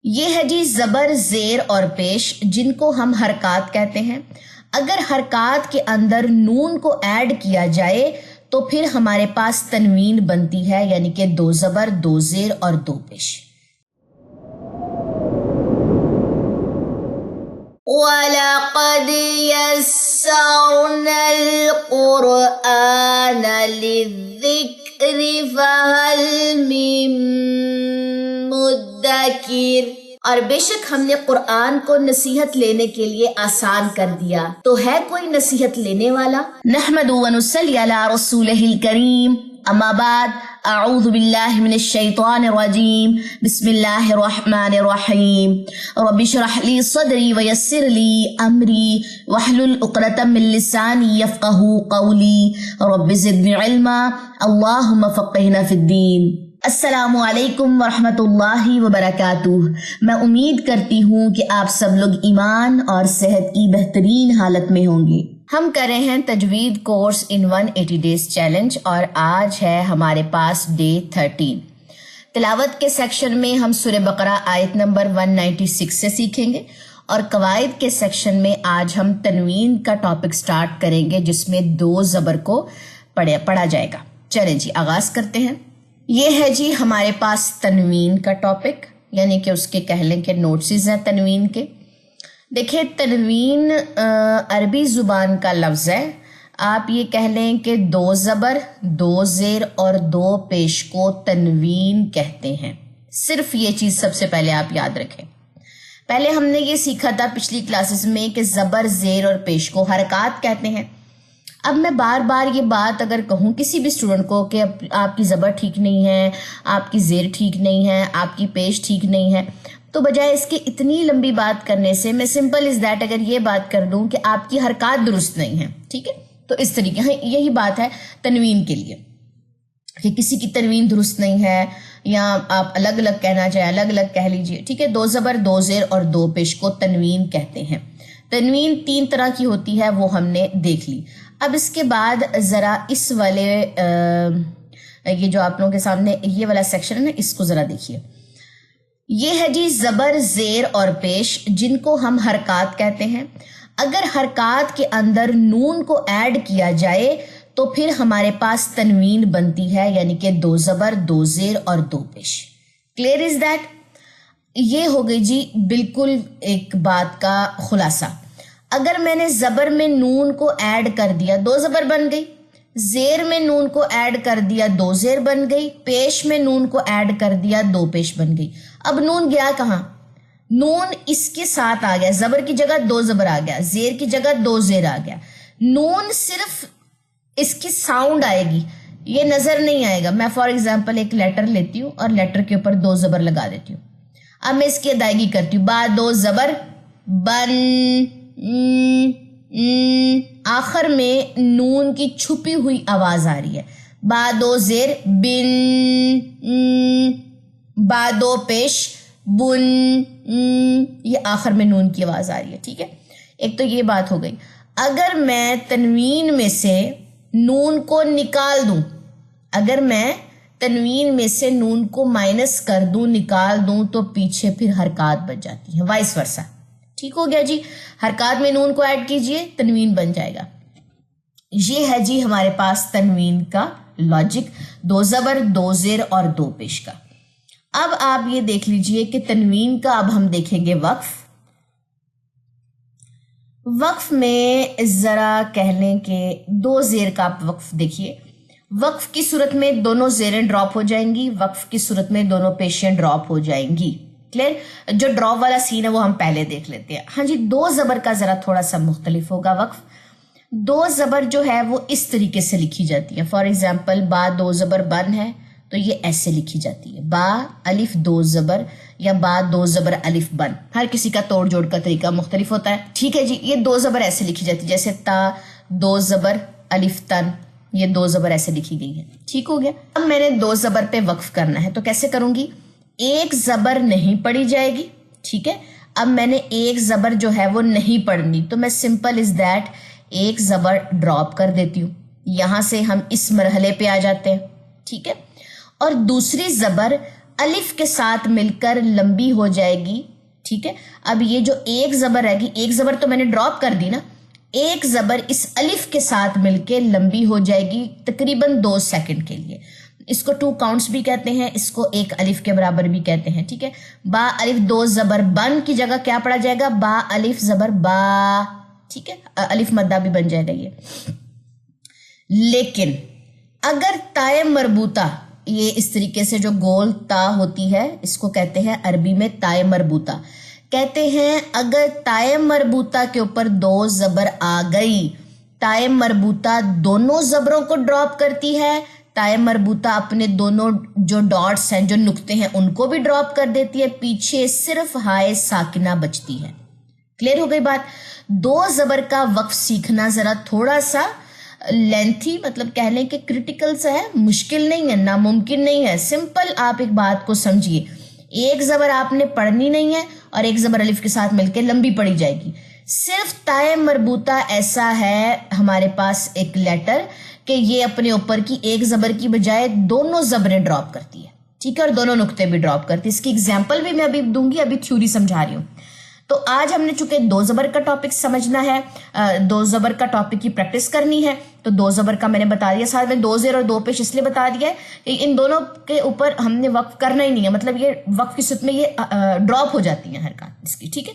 یہ ہے جی زبر، زیر اور پیش جن کو ہم حرکات کہتے ہیں۔ اگر حرکات کے اندر نون کو ایڈ کیا جائے تو پھر ہمارے پاس تنوین بنتی ہے، یعنی کہ 2 زبر، 2 زیر اور 2 پیش۔ وَلَقَدْ يَسَّرْنَا الْقُرْآنَ لِلذِّكْرِ فَهَلْ مِن مُدَّكِرٍ، اور بے شک ہم نے قرآن کو نصیحت لینے کے لیے آسان کر دیا، تو ہے کوئی نصیحت لینے والا؟ نحمد و نصلی علی رسولہ الکریم، اما بعد، اعوذ باللہ من الشیطان الرجیم، بسم اللہ الرحمن الرحیم، رب اشرح لی صدری ویسر لی امری واحلل عقدۃ من لسانی یفقہوا قولی، رب زدنی علما، اللہم فقہنا فی الدین۔ السلام علیکم ورحمۃ اللہ وبرکاتہ۔ میں امید کرتی ہوں کہ آپ سب لوگ ایمان اور صحت کی بہترین حالت میں ہوں گے۔ ہم کر رہے ہیں تجوید کورس ان 180 ڈیز چیلنج، اور آج ہے ہمارے پاس ڈے 13۔ تلاوت کے سیکشن میں ہم سورہ بقرہ آیت نمبر 196 سے سیکھیں گے، اور قواعد کے سیکشن میں آج ہم تنوین کا ٹاپک سٹارٹ کریں گے، جس میں 2 زبر کو پڑھا جائے گا۔ چلیں جی آغاز کرتے ہیں۔ یہ ہے جی ہمارے پاس تنوین کا ٹاپک، یعنی کہ اس کے کہہ لیں کہ نوٹسز ہیں تنوین کے۔ دیکھیں، تنوین عربی زبان کا لفظ ہے۔ آپ یہ کہہ لیں کہ 2 زبر، 2 زیر اور 2 پیش کو تنوین کہتے ہیں۔ صرف یہ چیز سب سے پہلے آپ یاد رکھیں۔ پہلے ہم نے یہ سیکھا تھا پچھلی کلاسز میں کہ زبر، زیر اور پیش کو حرکات کہتے ہیں۔ اب میں بار بار یہ بات اگر کہوں کسی بھی اسٹوڈنٹ کو کہ آپ کی زبر ٹھیک نہیں ہے، آپ کی زیر ٹھیک نہیں ہے، آپ کی پیش ٹھیک نہیں ہے، تو بجائے اس کے اتنی لمبی بات کرنے سے میں سمپل از دیٹ اگر یہ بات کر دوں کہ آپ کی حرکات درست نہیں ہیں، ٹھیک ہے، تو اس طریقے یہی بات ہے تنوین کے لیے کہ کسی کی تنوین درست نہیں ہے، یا آپ الگ الگ کہنا چاہیں الگ الگ کہہ لیجئے، ٹھیک ہے۔ 2 زبر، 2 زیر اور 2 پیش کو تنوین کہتے ہیں۔ تنوین 3 طرح کی ہوتی ہے، وہ ہم نے دیکھ لی۔ اب اس کے بعد ذرا اس والے یہ جو آپ لوگوں کے سامنے یہ والا سیکشن ہے نا، اس کو ذرا دیکھیے۔ یہ ہے جی زبر، زیر اور پیش جن کو ہم حرکات کہتے ہیں۔ اگر حرکات کے اندر نون کو ایڈ کیا جائے تو پھر ہمارے پاس تنوین بنتی ہے، یعنی کہ 2 زبر، 2 زیر اور 2 پیش۔ Clear is that? یہ ہو گئی جی بالکل ایک بات کا خلاصہ۔ اگر میں نے زبر میں نون کو ایڈ کر دیا، 2 زبر بن گئی، زیر میں نون کو ایڈ کر دیا، 2 زیر بن گئی، پیش میں نون کو ایڈ کر دیا، 2 پیش بن گئی۔ اب نون گیا کہاں؟ نون اس کے ساتھ آ گیا، زبر کی جگہ 2 زبر آ گیا، زیر کی جگہ 2 زیر آ گیا۔ نون صرف اس کی ساؤنڈ آئے گی، یہ نظر نہیں آئے گا۔ میں فار ایگزامپل ایک لیٹر لیتی ہوں اور لیٹر کے اوپر 2 زبر لگا دیتی ہوں۔ اب میں اس کی ادائیگی کرتی ہوں، با 2 زبر، بن، آخر میں نون کی چھپی ہوئی آواز آ رہی ہے، با 2 زیر، بن، با 2 پیش، بن، یہ آخر میں نون کی آواز آ رہی ہے، ٹھیک ہے۔ ایک تو یہ بات ہو گئی۔ اگر میں تنوین میں سے نون کو نکال دوں، اگر میں تنوین میں سے نون کو مائنس کر دوں، نکال دوں، تو پیچھے پھر حرکات بچ جاتی ہیں، وائس ورسا۔ ٹھیک ہو گیا جی، حرکات میں نون کو ایڈ کیجئے، تنوین بن جائے گا۔ یہ ہے جی ہمارے پاس تنوین کا لاجک، 2 زبر، 2 زیر اور 2 پیش کا۔ اب آپ یہ دیکھ لیجئے کہ تنوین کا اب ہم دیکھیں گے وقف۔ وقف میں ذرا کہہ لیں کہ 2 زیر کا آپ وقف دیکھیے۔ وقف کی صورت میں دونوں زیریں ڈراپ ہو جائیں گی، وقف کی صورت میں دونوں پیشیں ڈراپ ہو جائیں گی۔ کلیئر؟ جو ڈراپ والا سین ہے وہ ہم پہلے دیکھ لیتے ہیں۔ ہاں جی، 2 زبر کا ذرا تھوڑا سا مختلف ہوگا وقف۔ 2 زبر جو ہے وہ اس طریقے سے لکھی جاتی ہے۔ فار ایگزامپل با 2 زبر بن ہے تو یہ ایسے لکھی جاتی ہے، با الف 2 زبر یا با 2 زبر الف بن۔ ہر کسی کا توڑ جوڑ کا طریقہ مختلف ہوتا ہے، ٹھیک ہے جی۔ یہ 2 زبر ایسے لکھی جاتی ہے، جیسے تا 2 زبر الف تن، یہ 2 زبر ایسے لکھی گئی ہے، ٹھیک ہو گیا۔ اب میں نے 2 زبر پہ وقف کرنا ہے تو کیسے کروں گی؟ 1 زبر نہیں پڑھی جائے گی، ٹھیک ہے۔ اب میں نے 1 زبر جو ہے وہ نہیں پڑھنی، تو میں سمپل از دیٹ 1 زبر ڈراپ کر دیتی ہوں۔ یہاں سے ہم اس مرحلے پہ آ جاتے ہیں، ٹھیک ہے۔ اور دوسری زبر الف کے ساتھ مل کر لمبی ہو جائے گی. ٹھیک ہے, اب یہ جو ایک زبر رہے گی, ایک زبر تو میں نے ڈراپ کر دی نا, ایک زبر اس الف کے ساتھ مل کے لمبی ہو جائے گی تقریباً 2 سیکنڈ کے لیے. اس کو 2 کاؤنٹس بھی کہتے ہیں, اس کو ایک الف کے برابر بھی کہتے ہیں. ٹھیک ہے, با الف 2 زبر بن کی جگہ کیا پڑا جائے گا, با الف زبر با. ٹھیک ہے, الف مدہ بھی بن جائے گا یہ. لیکن اگر تائے مربوطہ, یہ اس طریقے سے جو گول تا ہوتی ہے اس کو کہتے ہیں عربی میں تائے مربوطہ. کہتے ہیں اگر تائے مربوطہ کے اوپر 2 زبر آ گئی, تائے مربوطہ دونوں زبروں کو ڈراپ کرتی ہے. تائے مربوطہ اپنے دونوں جو ڈاٹس ہیں, جو نقطے ہیں, ان کو بھی ڈراپ کر دیتی ہے. پیچھے صرف ہائے ساکنہ بچتی ہے. کلیئر ہو گئی بات. 2 زبر کا وقف سیکھنا ذرا تھوڑا سا لینتھی, مطلب کہہ لیں کہ کرٹیکل سا ہے, مشکل نہیں ہے, ناممکن نہیں ہے. سمپل آپ ایک بات کو سمجھیے, ایک زبر آپ نے پڑھنی نہیں ہے اور ایک زبر الف کے ساتھ مل کے لمبی پڑھی جائے گی. صرف تائے مربوطہ ایسا ہے ہمارے پاس ایک لیٹر کہ یہ اپنے اوپر کی ایک زبر کی بجائے دونوں زبریں ڈراپ کرتی ہے. ٹھیک ہے, اور دونوں نقطے بھی ڈراپ کرتی ہے. اس کی اگزامپل بھی میں ابھی دوں گی, ابھی تھیوری سمجھا رہی ہوں. تو آج ہم نے چونکہ 2 زبر کا ٹاپک سمجھنا ہے, 2 زبر کا ٹاپک کی پریکٹس کرنی ہے, تو 2 زبر کا میں نے بتا دیا. ساتھ میں 2 زیر اور 2 پیش اس لیے بتا دیا ہے کہ ان دونوں کے اوپر ہم نے وقف کرنا ہی نہیں ہے, مطلب یہ وقف کی صورت میں یہ ڈراپ ہو جاتی ہیں حرکات اس کی. ٹھیک ہے,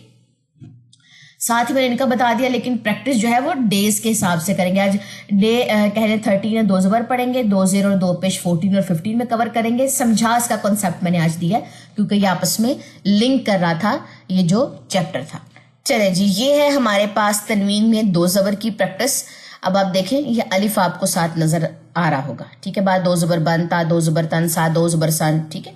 ساتھ ہی میں نے ان کا بتا دیا, لیکن پریکٹس جو ہے وہ ڈیز کے حساب سے کریں گے. آج ڈے کہہ لیں 13 ہے, 2 زبر پڑھیں گے, 2 زیر اور 2 پیش 14 اور 15 میں کور کریں گے. سمجھاس کا کنسیپٹ میں نے آج دیا ہے کیونکہ یہ آپس میں لنک کر رہا تھا یہ جو چیپٹر تھا. چلے جی, یہ ہے ہمارے پاس تنوین میں 2 زبر کی پریکٹس. اب آپ دیکھیں یہ الف آپ کو ساتھ نظر آ رہا ہوگا. ٹھیک ہے, بعد 2 زبر بن, تا 2 زبر تن, سا 2 زبر سن. ٹھیک ہے,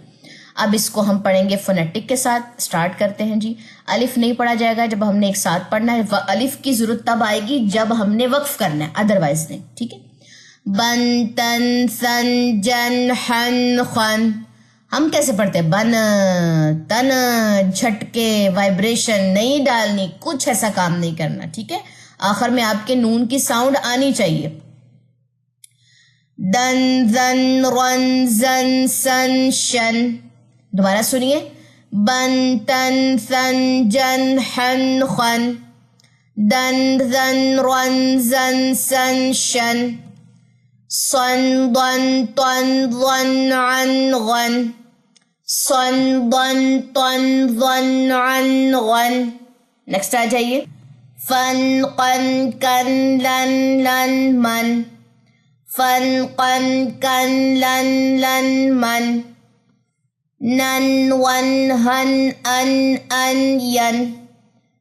اب اس کو ہم پڑھیں گے فونیٹک کے ساتھ. سٹارٹ کرتے ہیں جی. الف نہیں پڑھا جائے گا جب ہم نے ایک ساتھ پڑھنا ہے. الف کی ضرورت تب آئے گی جب ہم نے وقف کرنا ہے, ادروائز نہیں. ٹھیک ہے, بن تن سن جن ہن خن. ہم کیسے پڑھتے ہیں, بن تن, جھٹکے, وائبریشن نہیں ڈالنی, کچھ ایسا کام نہیں کرنا. ٹھیک ہے, آخر میں آپ کے نون کی ساؤنڈ آنی چاہیے. دن زن رن زن سن شن. دوبارہ سنیے, بن تن سن جن ہن خن, دن زن رن زن سن شن, صن ضن طن ظن عن غن, صن ضن طن ظن عن غن. نیکسٹ آ جائیے, فن قن کن لن لن من, فن قن کن لن لن من, نن ون ہن ان ان ین,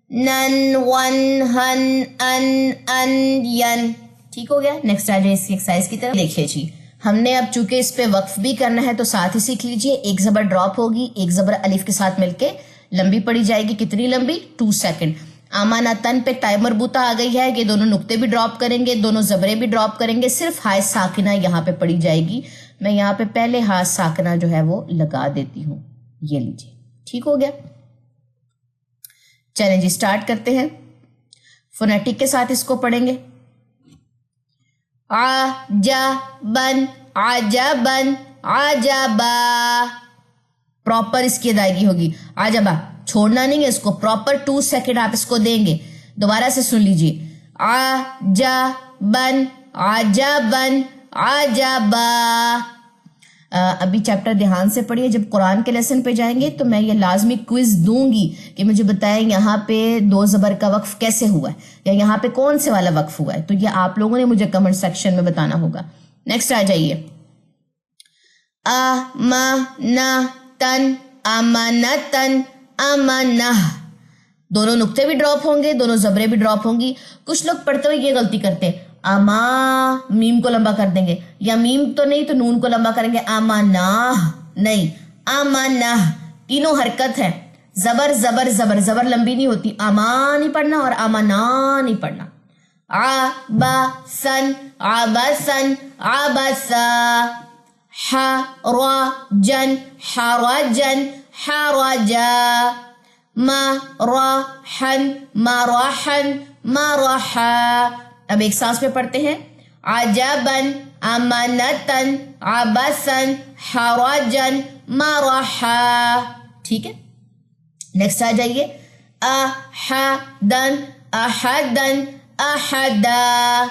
نن ون ہن ان ان ین. ٹھیک ہو گیا. نیکسٹ آ جائے اس کی ایکسرسائز کی طرف. دیکھیے جی, ہم نے اب چونکہ اس پہ وقف بھی کرنا ہے تو ساتھ ہی سیکھ لیجئے. ایک زبر ڈراپ ہوگی, ایک زبر الف کے ساتھ مل کے لمبی پڑی جائے گی. کتنی لمبی, 2 سیکنڈ. آمانہ تن پہ تائے مربوطہ آ گئی ہے, یہ دونوں نقطے بھی ڈراپ کریں گے, دونوں زبریں بھی ڈراپ کریں گے. صرف ہائے ساکنہ یہاں پہ پڑی جائے گی. میں یہاں پہ پہلے ہائے ساکنہ جو ہے وہ لگا دیتی ہوں, یہ لیجیے. ٹھیک ہو گیا. چلیں جی سٹارٹ کرتے ہیں. فونیٹک کے ساتھ اس کو پڑھیں گے. عجبن عجبن عجبا. پراپر اس کی ادائیگی ہوگی. عجبا چھوڑنا نہیں ہے اس کو, پراپر 2 سیکنڈ آپ اس کو دیں گے. دوبارہ سے سن لیجیے. عجبن عجبن عجبا. ابھی چیپٹر دھیان سے پڑھیے. جب قرآن کے لیسن پہ جائیں گے تو میں یہ لازمی کوئز دوں گی کہ مجھے بتائیں یہاں پہ 2 زبر کا وقف کیسے ہوا ہے, یا یہاں پہ کون سے والا وقف ہوا ہے. تو یہ آپ لوگوں نے مجھے کمنٹ سیکشن میں بتانا ہوگا. نیکسٹ آ جائیے. امانتن امانتن امانہ. دونوں نقطے بھی ڈراپ ہوں گے, دونوں زبریں بھی ڈراپ ہوں گی. کچھ لوگ پڑھتے ہوئے یہ غلطی کرتے ہیں, اما میم کو لمبا کر دیں گے, یا میم تو نہیں تو نون کو لمبا کریں گے. امانہ نہیں, امانہ. تینوں حرکت ہے, زبر زبر زبر. زبر لمبی نہیں ہوتی. اما نہیں پڑھنا اور امانہ نہیں پڑھنا. عبسن عبسن عبسا. حرجن حرجن حرجا. مرحن مرحن مرحا. اب ایک سانس میں پڑھتے ہیں. عجبن امانتن عبسن حرجن مرحا. ٹھیک ہے, نیکسٹ آ جائیے. احدن احدن احدا.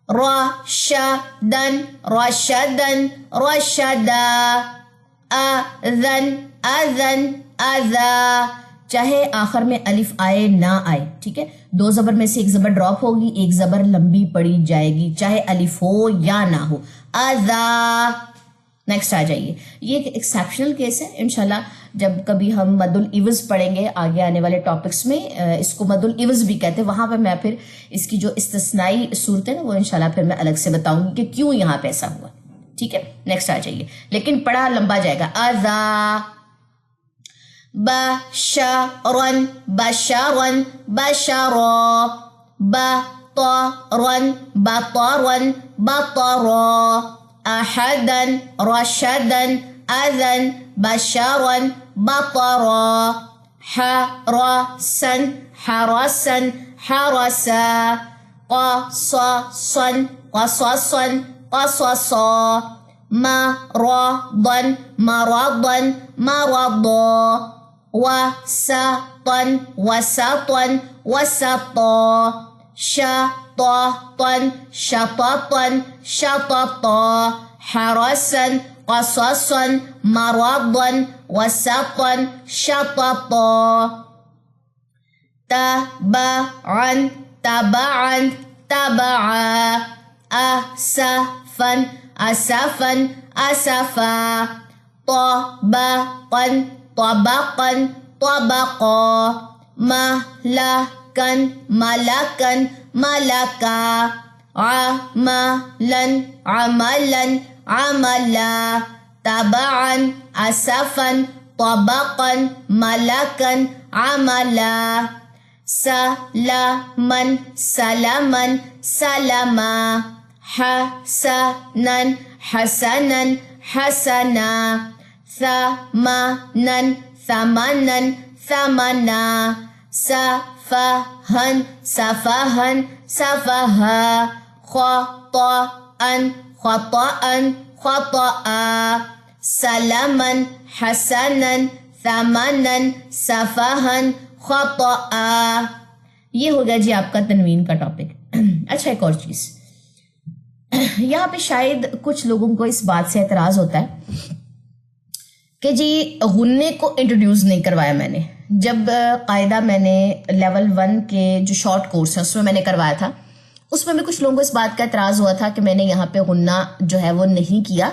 رشدن رشدن رشدا. اذن اذن اذا. چاہے آخر میں الف آئے نہ آئے, ٹھیک ہے, دو زبر میں سے ایک زبر ڈراپ ہوگی, ایک زبر لمبی پڑی جائے گی, چاہے الف ہو یا نہ ہو. اذا. نیکسٹ آ جائیے. یہ ایک ایکسیپشنل کیس ہے, انشاءاللہ جب کبھی ہم مد العوض پڑھیں گے آگے آنے والے ٹاپکس میں, اس کو مد العوض بھی کہتے ہیں, وہاں پہ میں پھر اس کی جو استثنائی صورتیں نا وہ انشاءاللہ پھر میں الگ سے بتاؤں گی کہ کیوں یہاں پہ ایسا ہوا. ٹھیک ہے, نیکسٹ آ جائیے, لیکن پڑھا لمبا جائے گا. اذا. بشرن بشرن بشرا. بطرن بطرن بطرا. احدن رشدن اذن بشرا بطرا. حرسا حرسا حرسا. قصصا قصصا قصصا. مرضا مرضا مرضا. وسطا وسطا وسطا. شططا شططا شططا. حرسا قصصا مرضا وسطا شططا. تبعا تبعا تبعا. أسفا أسفا أسفا. طبقا طبقا طبقا. ملكا ملكا ملكا. عملا عملا عملا. تبعا أسفا طبقا ملكا عملا. سلما سلما سلما. حسنا حسنا حسنا. ثمنا ثمنا ثمنا. سفها سفها سفها. خطأ خطأ خطأ. سلما حسنا ثمنا سفها خطأ. یہ ہو گیا جی آپ کا تنوین کا ٹاپک. اچھا, ایک اور چیز یہاں پہ شاید کچھ لوگوں کو اس بات سے اعتراض ہوتا ہے کہ جی غنّے کو انٹروڈیوس نہیں کروایا میں نے. جب قاعدہ میں نے لیول 1 کے جو شارٹ کورس ہے اس میں میں نے کروایا تھا, اس میں بھی کچھ لوگوں کو اس بات کا اعتراض ہوا تھا کہ میں نے یہاں پہ غنّہ جو ہے وہ نہیں کیا,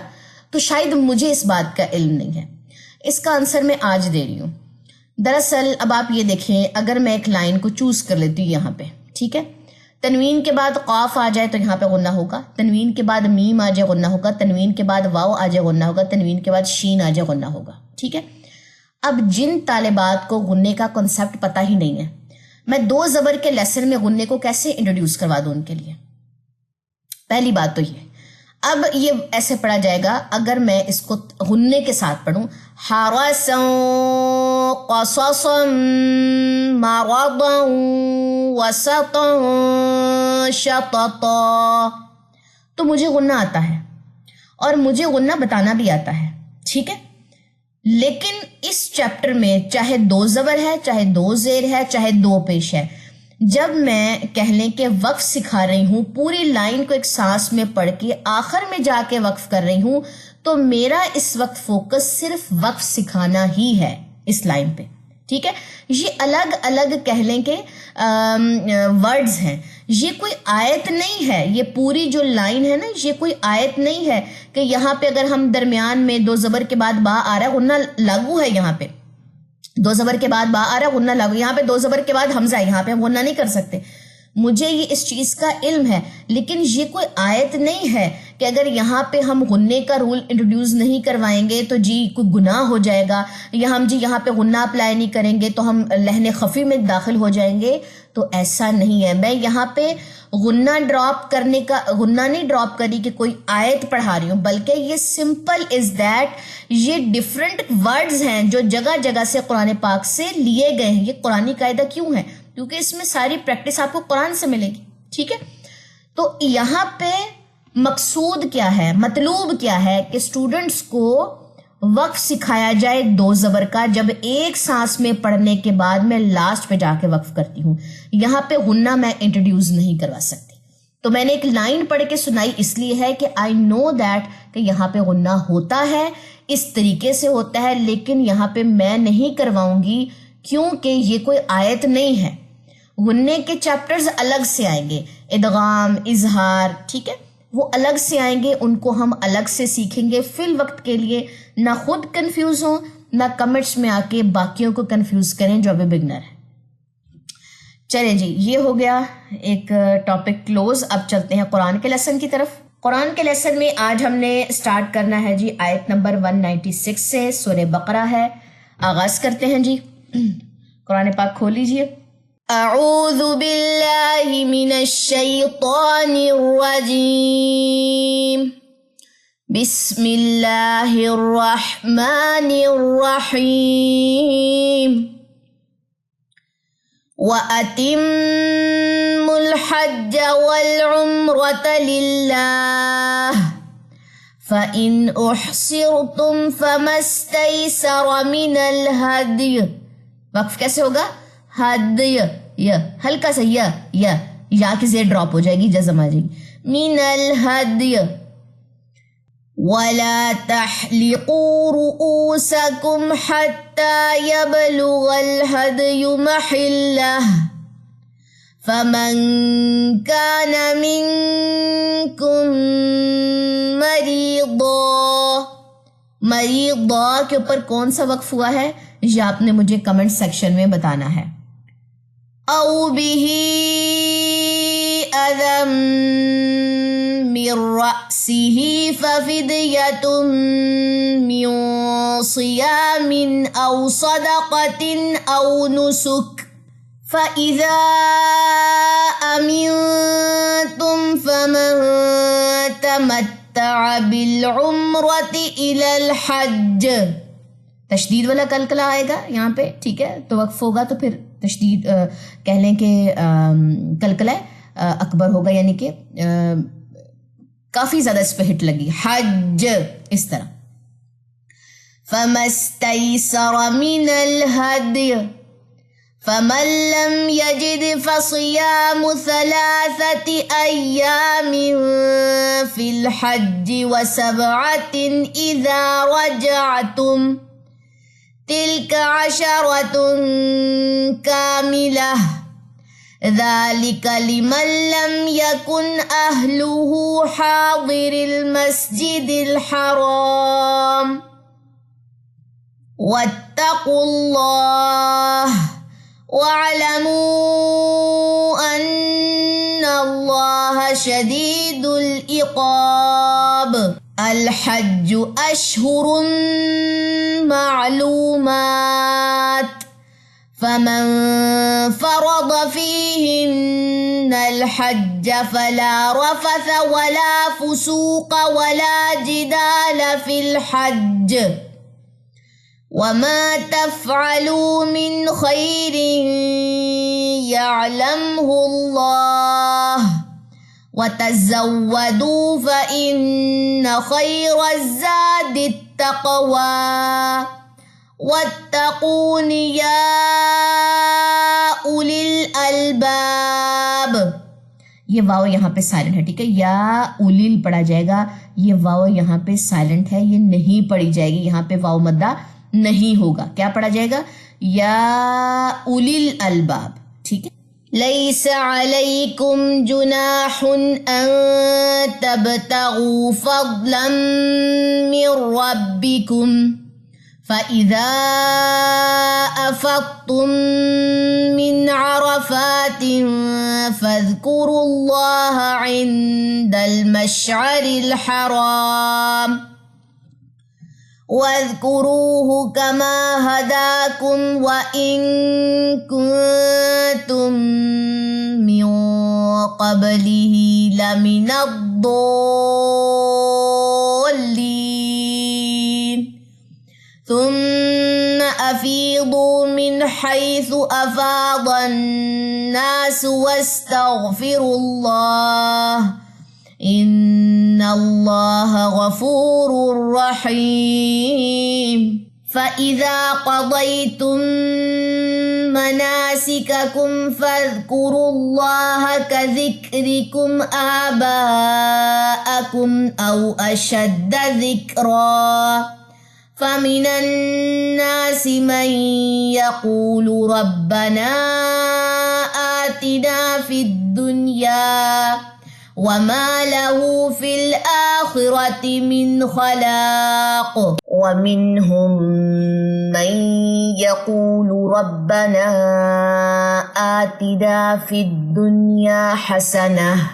تو شاید مجھے اس بات کا علم نہیں ہے. اس کا آنسر میں آج دے رہی ہوں. دراصل اب آپ یہ دیکھیں, اگر میں ایک لائن کو چوز کر لیتی ہوں یہاں پہ, ٹھیک ہے, تنوین کے بعد قاف آ جائے تو یہاں پہ غنّہ ہوگا, تنوین کے بعد میم آ جائے غنّہ ہوگا, تنوین کے بعد واو آ جائے غنّہ ہوگا, تنوین کے بعد شین آ جائے غنّہ ہوگا. ٹھیک ہے, اب جن طالبات کو غنّے کا کنسیپٹ پتہ ہی نہیں ہے, میں 2 زبر کے لیسن میں غنّے کو کیسے انٹروڈیوس کروا دوں ان کے لیے. پہلی بات تو یہ, اب یہ ایسے پڑھا جائے گا اگر میں اس کو غنّے کے ساتھ پڑھوں. حرسا قصصا مرضا وسطا شططا, تو مجھے غنّہ آتا ہے اور مجھے غنّہ بتانا بھی آتا ہے. ٹھیک ہے, لیکن اس چیپٹر میں چاہے 2 زبر ہے, چاہے 2 زیر ہے, چاہے 2 پیش ہے, جب میں کہہ لیں کہ وقف سکھا رہی ہوں, پوری لائن کو ایک سانس میں پڑھ کے آخر میں جا کے وقف کر رہی ہوں, تو میرا اس وقت فوکس صرف وقف سکھانا ہی ہے اس لائن پہ. ٹھیک ہے, یہ الگ الگ کہہ لیں کہ ورڈز ہیں, یہ کوئی آیت نہیں ہے. یہ پوری جو لائن ہے نا, یہ کوئی آیت نہیں ہے کہ یہاں پہ اگر ہم درمیان میں 2 زبر کے بعد با آ رہا ہے, غنّہ لاگو ہے. یہاں پہ 2 زبر کے بعد با آ رہا ہے, غنّہ لاگو. یہاں پہ 2 زبر کے بعد حمزہ ہے, یہاں پہ ہم غنّہ نہیں کر سکتے. مجھے یہ اس چیز کا علم ہے, لیکن یہ کوئی آیت نہیں ہے کہ اگر یہاں پہ ہم غنّے کا رول انٹروڈیوس نہیں کروائیں گے تو جی کوئی گناہ ہو جائے گا, یا ہم جی یہاں پہ غنّہ اپلائی نہیں کریں گے تو ہم لحن خفی میں داخل ہو جائیں گے. تو ایسا نہیں ہے. میں یہاں پہ غنّہ ڈراپ کرنے کا, غنّہ نہیں ڈراپ کری کہ کوئی آیت پڑھا رہی ہوں, بلکہ یہ سمپل از دیٹ یہ ڈفرنٹ ورڈز ہیں جو جگہ جگہ سے قرآن پاک سے لیے گئے ہیں. یہ قرآنی قاعدہ کیوں ہے؟ کیونکہ اس میں ساری پریکٹس آپ کو قرآن سے ملے گی. ٹھیک ہے, تو یہاں پہ مقصود کیا ہے, مطلوب کیا ہے کہ اسٹوڈنٹس کو وقف سکھایا جائے 2 زبر کا جب ایک سانس میں پڑھنے کے بعد میں لاسٹ پہ جا کے وقف کرتی ہوں. یہاں پہ غنہ میں انٹروڈیوس نہیں کروا سکتی. تو میں نے ایک لائن پڑھ کے سنائی اس لیے ہے کہ آئی نو دیٹ کہ یہاں پہ غنہ ہوتا ہے, اس طریقے سے ہوتا ہے, لیکن یہاں پہ میں نہیں کرواؤں گی کیونکہ یہ کوئی آیت نہیں ہے. غنے کے چیپٹرز الگ سے آئیں گے, ادغام, اظہار, ٹھیک ہے, وہ الگ سے آئیں گے, ان کو ہم الگ سے سیکھیں گے. فی الوقت کے لیے نہ خود کنفیوز ہوں نہ کمنٹس میں آ کے باقیوں کو کنفیوز کریں جو ابھی بگنر ہے. چلیں جی, یہ ہو گیا ایک ٹاپک کلوز. اب چلتے ہیں قرآن کے لیسن کی طرف. قرآن کے لیسن میں آج ہم نے سٹارٹ کرنا ہے جی آیت نمبر 196 سے, سورہ بقرہ ہے. آغاز کرتے ہیں جی. قرآن پاک کھول لیجئے. اعوذ باللہ من الشیطان الرجیم. بسم اللہ الرحمن الرحیم. وَأَتِمُّوا الْحَجَّ وَالْعُمْرَةَ لِلَّهِ فَإِنْ أُحْصِرْتُمْ فَمَا اسْتَيْسَرَ مِنَ الْهَدْيِ. وقف کیسے ہوگا؟ ہدی, ہلکا سا یا کی زیر ڈراپ ہو جائے گی, جزم آ جائے گی. من الہدی وَلَا تَحْلِقُوا رُؤُوسَكُمْ حَتَّى يَبْلُغَ الْهَدْيُ مَحِلَّهُ فَمَنْ كَانَ مِنْكُمْ مریضا کے اوپر کون سا وقف ہوا ہے یہ آپ نے مجھے کمنٹ سیکشن میں بتانا ہے. او به اذى من رأسه ففدية من صيام او صدقة او نسك فإذا أمنتم فمن تمتع بالعمرة إلى الحج. تشدید والا کلکلا آئے گا یہاں پہ, ٹھیک ہے, تو وقف ہوگا تو پھر تشدید کہہ لیں کہ کلکلا اکبر ہوگا, یعنی کہ کافی زیادہ اس پہ ہٹ لگی. حج اس طرح. فَمَا اسْتَيْسَرَ مِنَ الْهَدْيِ فَمَن لَّمْ يَجِدْ فَصِيَامُ 3 أَيَّامٍ فِي الْحَجِّ وَسَبْعَةٍ إِذَا رَجَعْتُمْ تِلْكَ 10 كَامِلَةٌ ذَلِكَ لِمَن لَّمْ يَكُنْ أَهْلُهُ حَاضِرِ الْمَسْجِدِ الْحَرَامِ وَاتَّقُوا اللَّهَ وَاعْلَمُوا أَنَّ اللَّهَ شَدِيدُ الْعِقَابِ. الْحَجُّ أَشْهُرٌ مَّعْلُومَاتٌ فَمَن فَرَضَ فِيهِنَّ الْحَجَّ فَلَا رَفَثَ وَلَا فُسُوقَ وَلَا جِدَالَ فِي الْحَجِّ وَمَا تَفْعَلُوا مِنْ خَيْرٍ يَعْلَمْهُ اللَّهُ وَتَزَوَّدُوا فَإِنَّ خَيْرَ الزَّادِ التَّقْوَى وَاتَّقُونِ يَا أُولِي الْأَلْبَابِ. یہ واو یہاں پہ سائلنٹ ہے, ٹھیک ہے, یا اولیل پڑھا جائے گا. یہ واو یہاں پہ سائلنٹ ہے, یہ نہیں پڑھی جائے گی, یہاں پہ واو مدہ نہیں ہوگا. کیا پڑھا جائے گا؟ یا اولی الالباب, ٹھیک ہے. لیس علیکم جناح ان تبتغوا فضلا من ربکم فَإِذَا أَفَضْتُم مِّنْ عَرَفَاتٍ فَاذْكُرُوا اللَّهَ عِندَ الْمَشْعَرِ الْحَرَامِ وَاذْكُرُوهُ كَمَا هَدَاكُمْ وَإِن كُنتُم مِّن قَبْلِهِ لَمِنَ الضَّالِّينَ ثُمَّ أَفِيضُوا مِنْ حَيْثُ أَفَاضَ النَّاسُ وَاسْتَغْفِرُوا اللَّهَ إن الله غفور رحيم فإذا قضيتم مناسككم فاذكروا الله كذكركم آباءكم أو أشد ذكرا فمن الناس من يقول ربنا آتنا في الدنيا وما له في الآخرة من خلاق ومنهم من يقول ربنا آتنا في الدنيا حسنة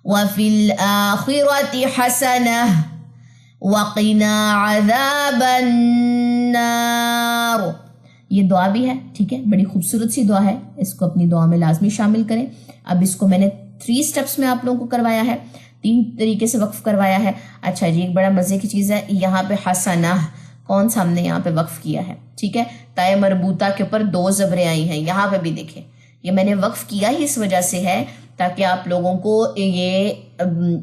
وفي الآخرة حسنة وقنا عذاب النار. یہ دعا بھی ہے، ٹھیک ہے، بڑی خوبصورت سی دعا ہے، اس کو اپنی دعا میں لازمی شامل کریں. اب اس کو میں نے 3 سٹیپس میں آپ لوگوں کو کروایا ہے، 3 طریقے سے وقف کروایا ہے. اچھا جی، ایک بڑا مزے کی چیز ہے، یہاں پہ حسنہ کون سا ہم نے یہاں پہ وقف کیا ہے، ٹھیک ہے. تائے مربوطہ کے اوپر 2 زبریں آئی ہیں، یہاں پہ بھی دیکھیں، یہ میں نے وقف کیا ہی اس وجہ سے ہے تاکہ آپ لوگوں کو یہ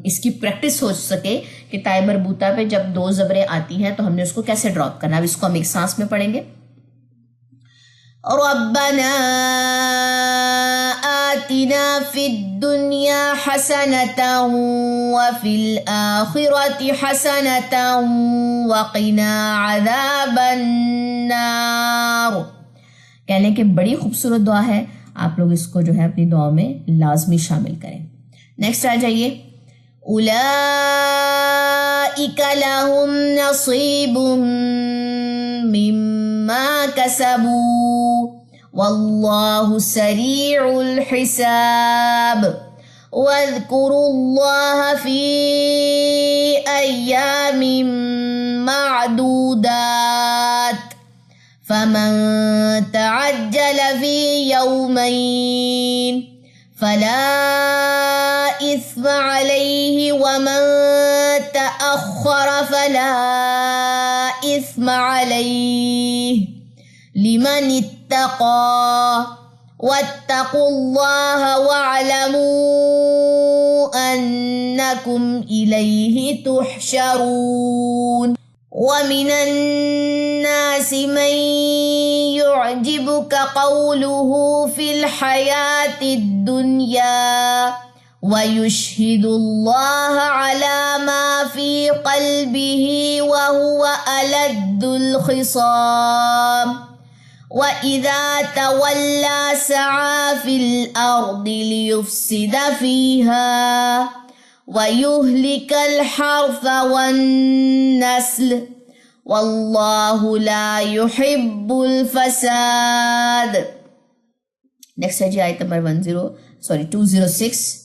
اس کی پریکٹس ہو سکے کہ تائے مربوطہ پہ جب 2 زبریں آتی ہیں تو ہم نے اس کو کیسے ڈراپ کرنا. اب اس کو ہم ایک سانس میں پڑھیں گے. ربنا آتنا فی الدنیا حسنة وفی الآخرة حسنة وقنا عذاب النار. کہہ لیں کہ بڑی خوبصورت دعا ہے، آپ لوگ اس کو جو ہے اپنی دعا میں لازمی شامل کریں. نیکسٹ آ جائیے. اولئک لہم نصیب مما کسبوا واللہ سریع الحساب واذکروا اللہ فی ایام معدودات فمن تعجل فی یومین فلا إثم عليه ومن تأخر فلا إثم عليه لمن اتقى واتقوا الله واعلموا أنكم إليه تحشرون. ومن الناس من يعجبك قوله في الحياة الدنيا ويشهد الله على ما في قلبه وهو ألد الخصام وإذا تولى سعى في الأرض ليفسد فيها ويهلك الحرث والنسل والله لا يحب الفساد. نیکسٹ ہے جی آیت نمبر 206.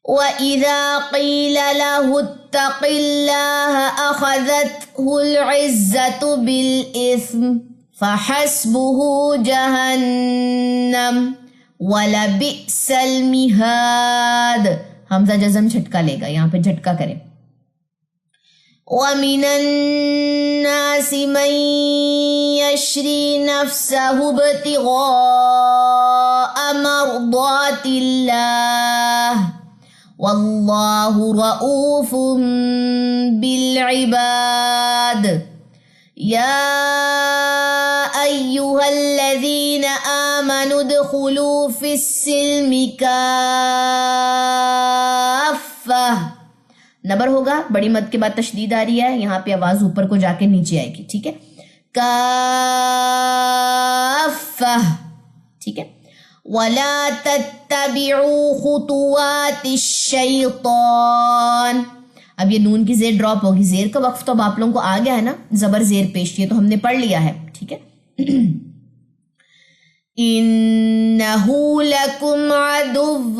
وَإِذَا قِيلَ لَهُ اتَّقِ اللَّهَ أَخَذَتْهُ الْعِزَّةُ بِالْإِثْمِ فَحَسْبُهُ جَهَنَّمُ وَلَبِئْسَ الْمِهَادُ. حمزہ جزم جھٹکا لے گا، یہاں پہ جھٹکا کریں. وَمِنَ النَّاسِ مَن يَشْرِي نَفْسَهُ ابْتِغَاءَ مَرْضَاتِ اللَّهِ وَاللَّهُ رَءُوفٌ بِالْعِبَادِ. يَا أَيُّهَا الَّذِينَ آمَنُوا ادْخُلُوا فِي السِّلْمِ كَافَّةً. نبر ہوگا، بڑی مد کے بعد تشدید آ رہی ہے، یہاں پہ آواز اوپر کو جا کے نیچے آئے گی، ٹھیک ہے. کافہ، ٹھیک ہے. وَلَا تَتَّبِعُوا خُطُوَاتِ الشَّيْطَانِ. اب یہ نون کی زیر ڈراپ ہوگی، زیر کا وقف تو اب آپ لوگوں کو آ گیا ہے نا، زبر زیر پیش، یہ تو ہم نے پڑھ لیا ہے، ٹھیک ہے. إِنَّهُ لَكُمْ عَدُوٌّ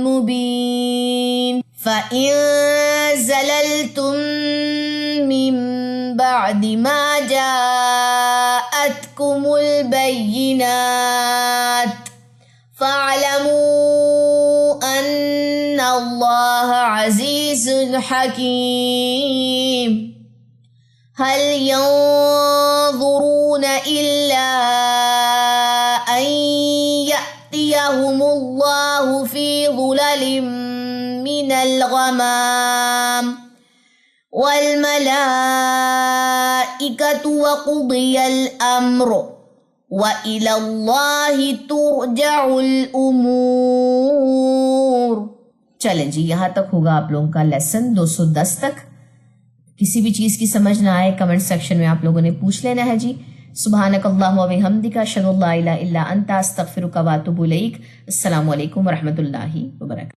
مُّبِينٌ فَإِن زَلَلْتُم مِّن بَعْدِ مَا جَاءَتْكُمُ الْبَيِّنَاتُ فَاعْلَمُوا أَنَّ اللَّهَ عَزِيزٌ حَكِيمٌ. هَلْ يَنظُرُونَ إِلَّا أَن يَأْتِيَهُمُ اللَّهُ فِي ظُلَلٍ من الغمام والملائكة وقضي الأمر وإلى الله ترجع الأمور۔ چلیں جی، یہاں تک ہوگا آپ لوگوں کا لیسن 210 تک۔ کسی بھی چیز کی سمجھ نہ آئے کمنٹ سیکشن میں آپ لوگوں نے پوچھ لینا ہے جی۔ سبحانک اللہم و بحمدک، اشہد ان لا الہ الا انت، استغفرک و اتوب الیک۔ السلام علیکم ورحمۃ اللہ وبرکاتہ۔